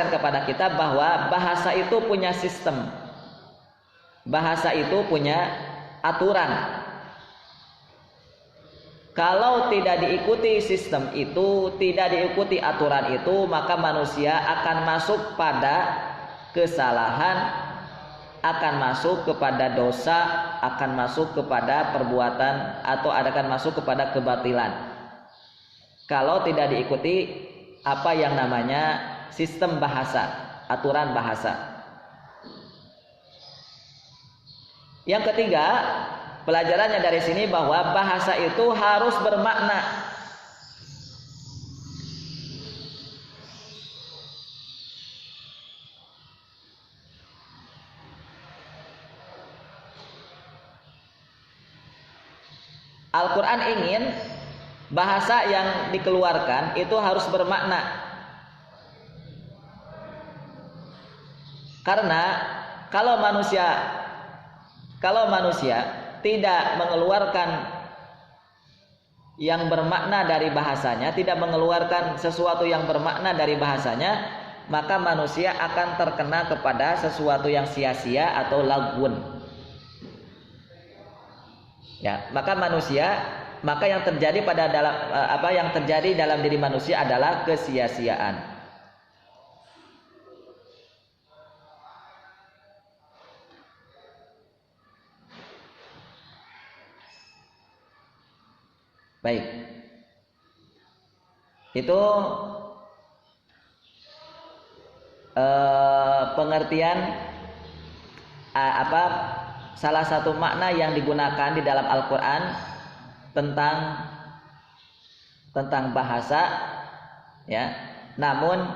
kepada kita bahwa bahasa itu punya sistem. Bahasa itu punya aturan. Kalau tidak diikuti sistem itu, tidak diikuti aturan itu, maka manusia akan masuk pada kesalahan, akan masuk kepada dosa, akan masuk kepada perbuatan, atau akan masuk kepada kebatilan. Kalau tidak diikuti apa yang namanya sistem bahasa, aturan bahasa. Yang ketiga, pelajarannya dari sini bahwa bahasa itu harus bermakna. Al-Quran ingin bahasa yang dikeluarkan itu harus bermakna. Karena kalau manusia tidak mengeluarkan yang bermakna dari bahasanya, tidak mengeluarkan sesuatu yang bermakna dari bahasanya, maka manusia akan terkena kepada sesuatu yang sia-sia atau lagwun. Ya, maka yang terjadi dalam diri manusia adalah kesia-siaan. Baik. Itu pengertian salah satu makna yang digunakan di dalam Al-Quran tentang bahasa, ya, namun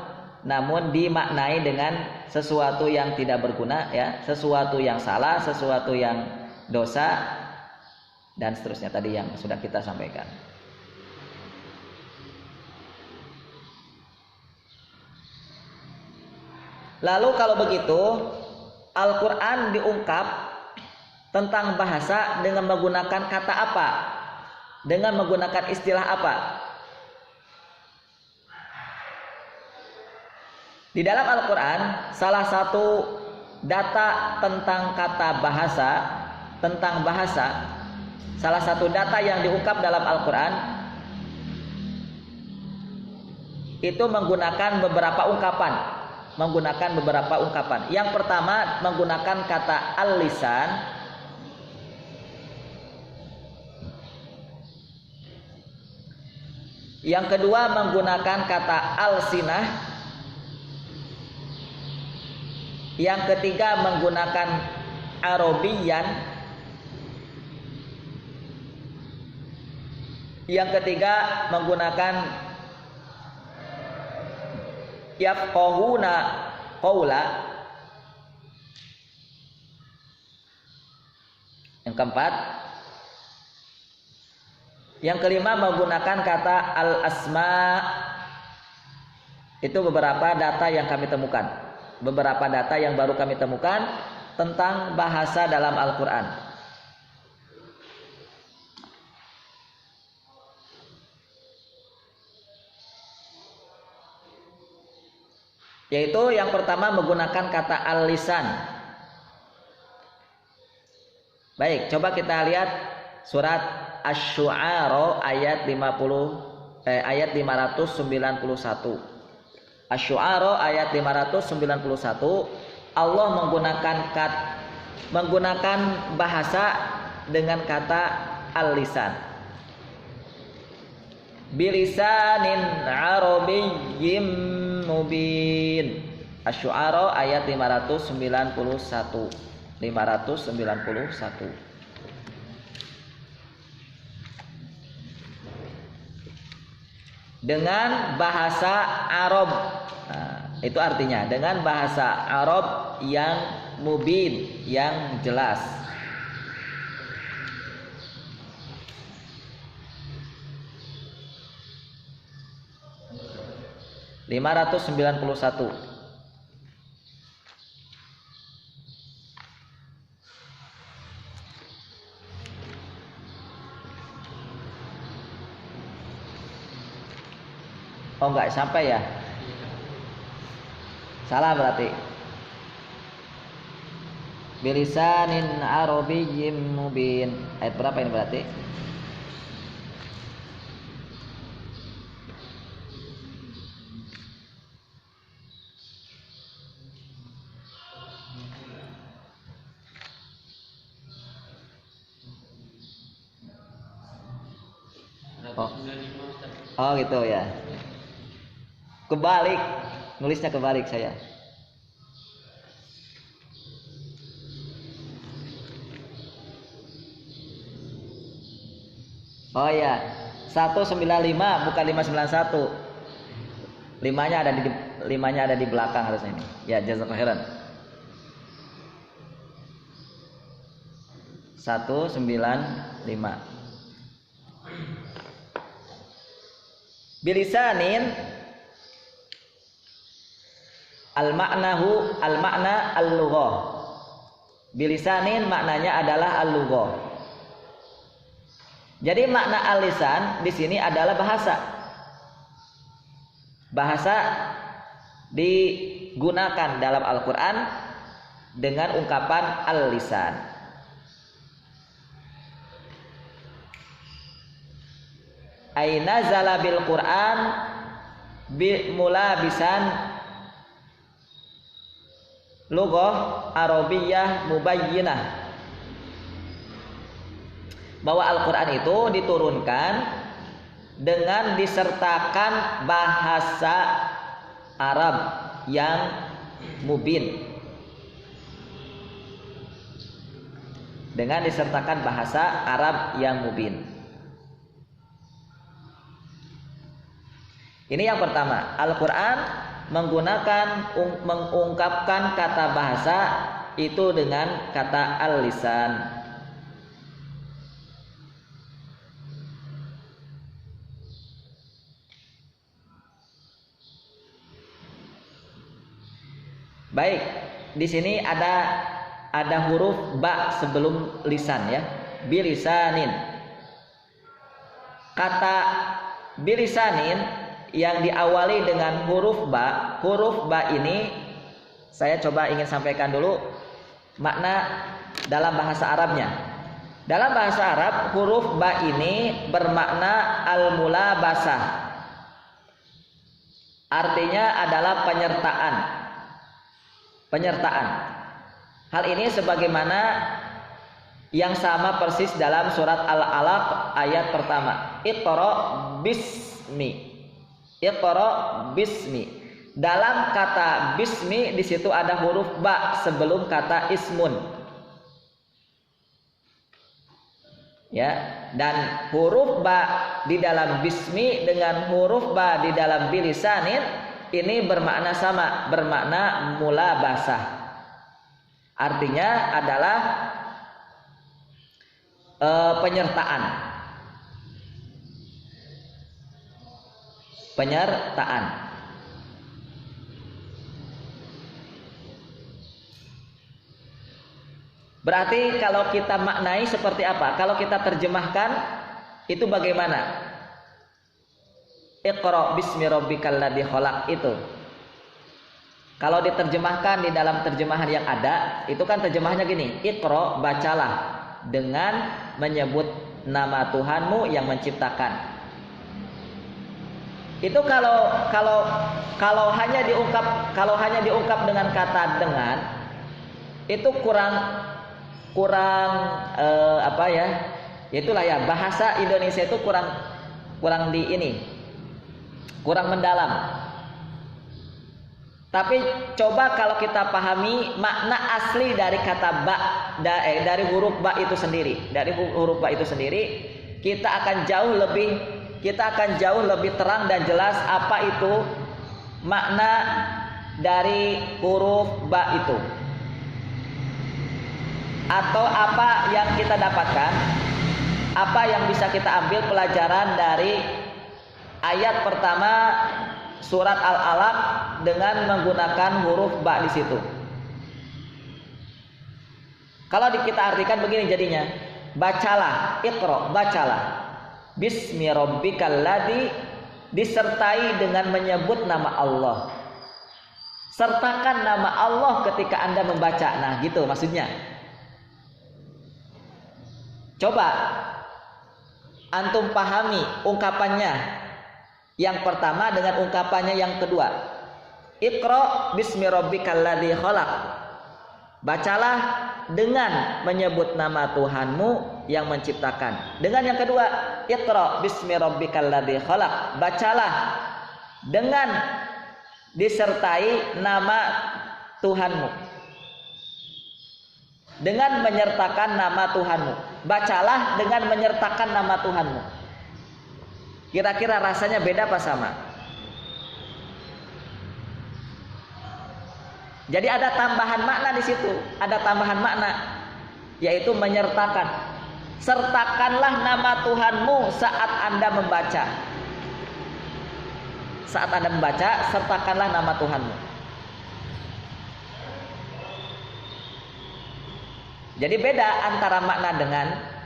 dimaknai dengan sesuatu yang tidak berguna, ya, sesuatu yang salah, sesuatu yang dosa, dan seterusnya tadi yang sudah kita sampaikan. Lalu kalau begitu, Al-Quran diungkap tentang bahasa dengan menggunakan kata apa? Dengan menggunakan istilah apa? Di dalam Al-Quran, salah satu data tentang kata bahasa, tentang bahasa, salah satu data yang diungkap dalam Al-Quran itu menggunakan beberapa ungkapan. Yang pertama menggunakan kata al-lisan, Yang kedua menggunakan kata alsinah. Yang ketiga menggunakan Arabiyan. Yang ketiga menggunakan yafqahuna qaula. Yang keempat, yang kelima menggunakan kata al-asma. Itu beberapa data yang kami temukan, beberapa data yang baru kami temukan tentang bahasa dalam Al-Quran. Yaitu yang pertama menggunakan kata al-lisan. Baik, coba kita lihat surat Asy-Syu'ara ayat 591. Asy-Syu'ara ayat 591, Allah menggunakan bahasa dengan kata al-lisan. Bilisanin Arabiyyim mubin. Asy-Syu'ara ayat 591. Dengan bahasa Arab. Nah, itu artinya dengan bahasa Arab yang mubin, yang jelas. (591) Oh, enggak sampai ya? Salah berarti. Bilisanin Arabiyyim mubin. Ayat berapa ini berarti? Oh gitu ya. Kebalik, nulisnya kebalik saya. Oh ya, 195 bukan 591. Limanya ada di belakang harusnya ini. Ya, jazakallahu khairan. 195. Bilisanin al-makna al-lughah. Bilisanin maknanya adalah al-lughah. Jadi makna al-lisan di sini adalah bahasa. Bahasa digunakan dalam Al-Qur'an dengan ungkapan al-lisan. Aina zala bil Qur'an bi mulabisan lughah Arabiyyah mubayyinah. Bahwa Al-Qur'an itu diturunkan dengan disertakan bahasa Arab yang mubin. Dengan disertakan bahasa Arab yang mubin. Ini yang pertama, Al-Quran mengungkapkan kata bahasa itu dengan kata al-lisan. Baik, di sini ada huruf ba sebelum lisan ya, bilisanin. Kata bilisanin yang diawali dengan huruf ba ini saya coba ingin sampaikan dulu makna dalam bahasa Arabnya. Dalam bahasa Arab huruf ba ini bermakna al-mulabasah. Artinya adalah penyertaan. Hal ini sebagaimana Yang sama persis dalam surat Al-Alaq ayat pertama. Iqra bismi. Iqra bismi. Dalam kata bismi di situ ada huruf ba sebelum kata ismun. Ya, dan huruf ba di dalam bismi dengan huruf ba di dalam bilisanin ini bermakna sama, bermakna mula basah. Artinya adalah penyertaan. Penyertaan. Berarti kalau kita maknai seperti apa? Kalau kita terjemahkan itu bagaimana? Iqra bismi rabbikal ladzi khalaq itu. Kalau diterjemahkan di dalam terjemahan yang ada, itu kan terjemahannya gini, Iqra, bacalah dengan menyebut nama Tuhanmu yang menciptakan. Itu kalau hanya diungkap dengan kata dengan, itu kurang apa ya? Itulah ya, bahasa Indonesia itu kurang mendalam. Tapi coba kalau kita pahami makna asli dari kata ba, dari huruf ba itu sendiri, kita akan jauh lebih terang dan jelas apa itu makna dari huruf ba itu. Atau apa yang kita dapatkan, apa yang bisa kita ambil pelajaran dari ayat pertama surat Al-Alaq dengan menggunakan huruf ba di situ. Kalau kita artikan begini jadinya, bacalah, Iqra, bacalah. Bismi rabbikal ladzi, disertai dengan menyebut nama Allah. Sertakan nama Allah ketika Anda membaca. Nah, gitu maksudnya. Coba antum pahami ungkapannya yang pertama dengan ungkapannya yang kedua. Iqra bismi rabbikal ladzi khalaq. Bacalah dengan menyebut nama Tuhanmu yang menciptakan. Dengan yang kedua, Iqra bismi rabbikal ladzi khalaq. Bacalah dengan disertai nama Tuhanmu. Dengan menyertakan nama Tuhanmu. Bacalah dengan menyertakan nama Tuhanmu. Kira-kira rasanya beda apa sama? Jadi ada tambahan makna di situ, ada tambahan makna, yaitu menyertakan. Sertakanlah nama Tuhanmu saat Anda membaca. Saat Anda membaca, sertakanlah nama Tuhanmu. Jadi beda antara makna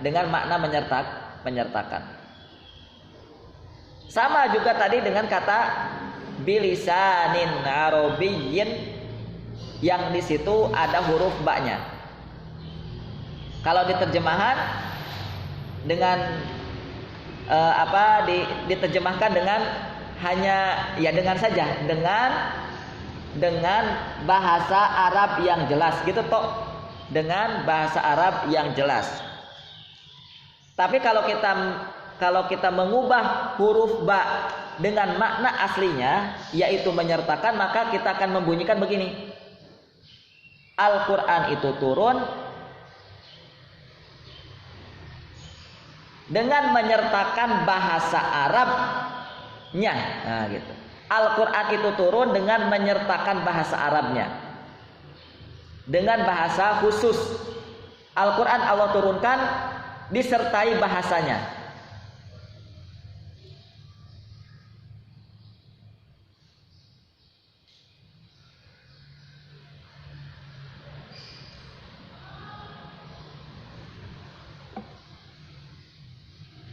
dengan makna menyertakan. Sama juga tadi dengan kata bilisanin arabiyyin yang di situ ada huruf ba-nya. Kalau diterjemahan dengan diterjemahkan dengan hanya ya dengan saja dengan bahasa Arab yang jelas gitu toh. Dengan bahasa Arab yang jelas. Tapi kalau kita mengubah huruf ba dengan makna aslinya yaitu menyertakan, maka kita akan membunyikan begini. Al-Qur'an itu turun dengan menyertakan bahasa Arabnya. Nah, gitu. Al-Qur'an itu turun dengan menyertakan bahasa Arabnya. Dengan bahasa khusus. Al-Quran Allah turunkan disertai bahasanya.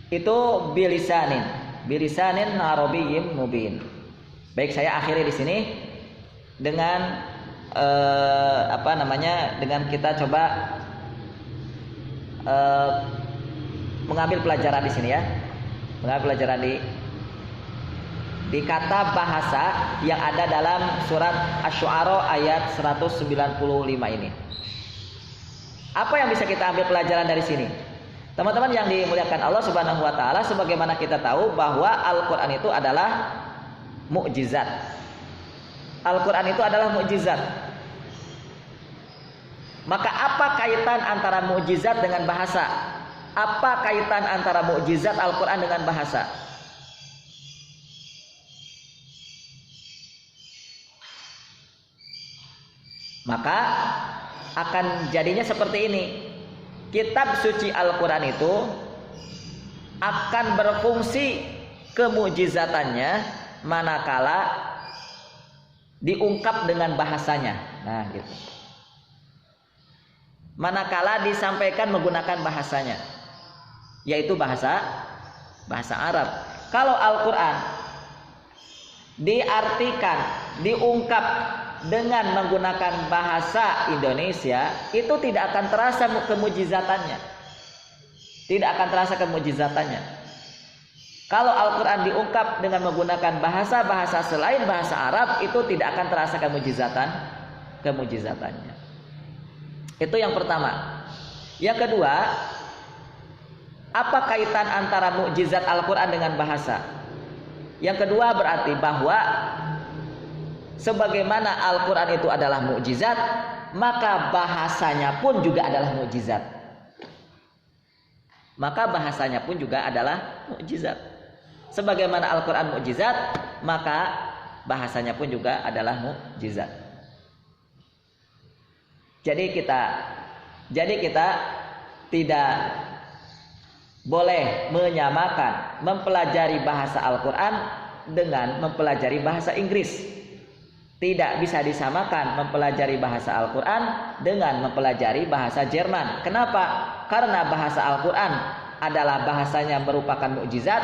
Itu bilisanin arabiyyin mubin. Baik, saya akhiri di sini dengan dengan kita coba mengambil pelajaran di sini ya, mengambil pelajaran di kata bahasa yang ada dalam surat Asy-Syu'ara ayat 195 ini. Apa yang bisa kita ambil pelajaran dari sini? Teman-teman yang dimuliakan Allah Subhanahu wa taala, sebagaimana kita tahu bahwa Al-Qur'an itu adalah mukjizat. Al-Qur'an itu adalah mukjizat. Maka apa kaitan antara mukjizat dengan bahasa? Apa kaitan antara mukjizat Al-Qur'an dengan bahasa? Maka akan jadinya seperti ini. Kitab suci Al-Quran itu akan berfungsi kemukjizatannya manakala diungkap dengan bahasanya. Nah, gitu. Manakala disampaikan menggunakan bahasanya, yaitu bahasa Arab. Kalau Al-Quran diartikan, diungkap dengan menggunakan bahasa Indonesia, itu tidak akan terasa kemujizatannya. Tidak akan terasa kemujizatannya. Kalau Al-Quran diungkap dengan menggunakan bahasa-bahasa selain bahasa Arab, itu tidak akan terasa kemujizatannya. Itu yang pertama. Yang kedua, apa kaitan antara mukjizat Al-Quran dengan bahasa? Yang kedua berarti bahwa sebagaimana Al-Quran itu adalah mukjizat, maka bahasanya pun juga adalah mukjizat. Maka bahasanya pun juga adalah mukjizat. Sebagaimana Al-Quran mukjizat, maka bahasanya pun juga adalah mukjizat. Jadi kita tidak boleh menyamakan mempelajari bahasa Al-Quran dengan mempelajari bahasa Inggris. Tidak bisa disamakan mempelajari bahasa Al-Quran dengan mempelajari bahasa Jerman. Kenapa? Karena bahasa Al-Quran adalah bahasanya merupakan mukjizat,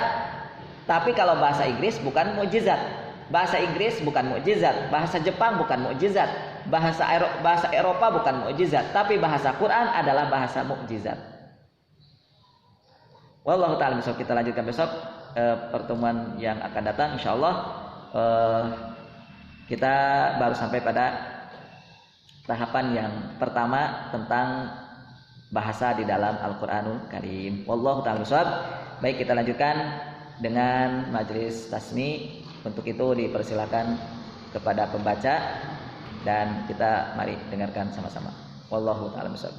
tapi kalau bahasa Inggris bukan mukjizat. Bahasa Inggris bukan mukjizat, bahasa Jepang bukan mukjizat, bahasa Eropa bukan mukjizat, tapi bahasa Quran adalah bahasa mukjizat. Wallahu ta'ala besok kita lanjutkan besok pertemuan yang akan datang insyaallah. Kita baru sampai pada tahapan yang pertama tentang bahasa di dalam Al-Qur'anul Karim. Wallahu ta'ala bishawab. Baik, kita lanjutkan dengan majelis tasmi. Untuk itu dipersilakan kepada pembaca dan kita mari dengarkan sama-sama. Wallahu ta'ala bishawab.